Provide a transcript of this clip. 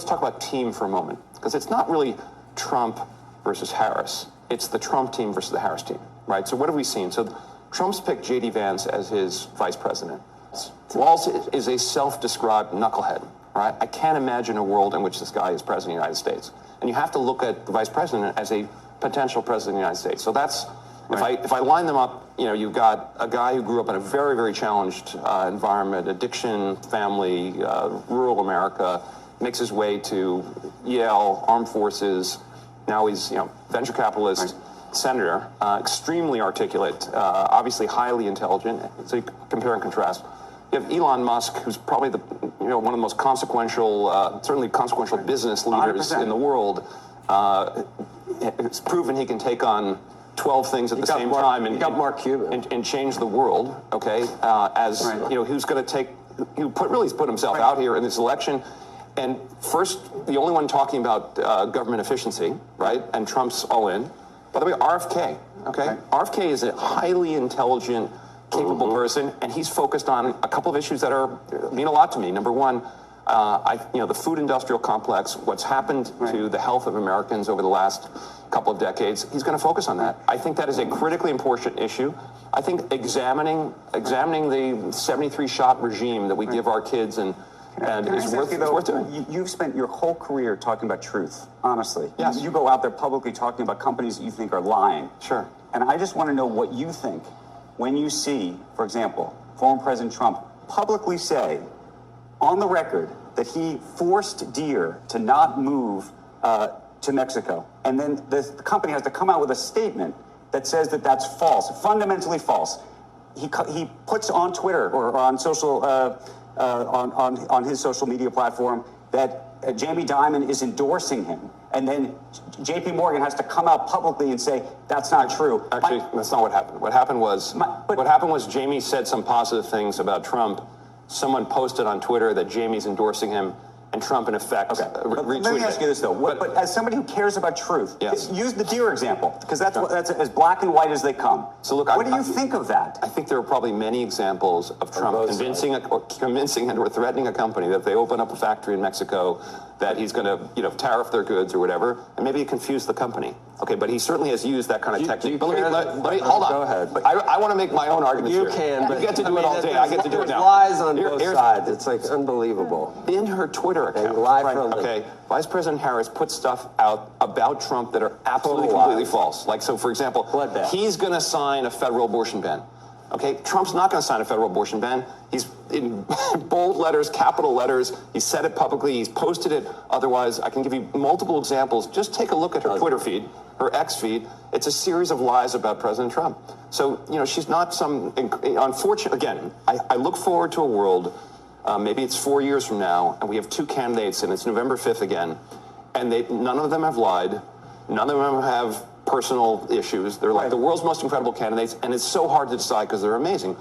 let's talk about team for a moment, because it's not really Trump versus Harris. It's the Trump team versus the Harris team, right? So what have we seen? So Trump's picked J.D. Vance as his vice president. Walz is a self-described knucklehead, right? I can't imagine a world in which this guy is president of the United States. And you have to look at the vice president as a potential president of the United States. So that's, right. If I line them up, you know, you've got a guy who grew up in a very, very challenged environment, addiction, family, rural America, makes his way to Yale, armed forces. Now he's, you know, venture capitalist, right. Senator, extremely articulate, obviously highly intelligent. So you compare and contrast. You have Elon Musk, who's probably the, you know, one of the most consequential, certainly consequential business leaders 100%. In the world. It's proven he can take on 12 things at the same time and change the world. Okay, as right. You know, who's going to take? He put himself right. out here in this election, and first, the only one talking about government efficiency, right? And Trump's all in. By the way, RFK. Okay, RFK is a highly intelligent, capable person, and he's focused on a couple of issues that mean a lot to me. Number one, the food industrial complex, what's happened right. to the health of Americans over the last couple of decades. He's going to focus on that. I think that is a critically important issue. I think examining the 73-shot regime that we give our kids and is worth doing. You've spent your whole career talking about truth, honestly. Yes. You go out there publicly talking about companies that you think are lying. Sure. And I just want to know what you think when you see, for example, former President Trump publicly say on the record that he forced Deere to not move to Mexico. And then the company has to come out with a statement that says that that's false, fundamentally false. He puts on Twitter or on social, on his social media platform that Jamie Dimon is endorsing him. And then J.P. Morgan has to come out publicly and say, that's not true. Actually, that's not what happened. What happened was Jamie said some positive things about Trump. Someone posted on Twitter that Jamie's endorsing him, and Trump, in effect, retweeted. Let me ask you this, though. But as somebody who cares about truth, yes. Use the Deere example, because that's as black and white as they come. So look, what do you think of that? I think there are probably many examples of Trump convincing and or threatening a company that if they open up a factory in Mexico, that he's going to, you know, tariff their goods or whatever, and maybe he confused the company. Okay, but he certainly has used that kind of technique. But let me hold on. Go ahead. But I want to make my own argument here. You can, but you get to do it all day. I get to do it now. Lies on both sides. It's like unbelievable. In her Twitter account, okay, Vice President Harris put stuff out about Trump that are absolutely completely false. Like, so for example, he's going to sign a federal abortion ban. Okay, Trump's not going to sign a federal abortion ban. He's in bold letters, capital letters. He said it publicly. He's posted it. Otherwise, I can give you multiple examples. Just take a look at her Twitter feed, her X feed. It's a series of lies about President Trump. So, you know, she's not some, unfortunate, again, I look forward to a world, maybe it's 4 years from now, and we have two candidates, and it's November 5th again, and none of them have lied. None of them have personal issues. They're like the world's most incredible candidates, and it's so hard to decide because they're amazing.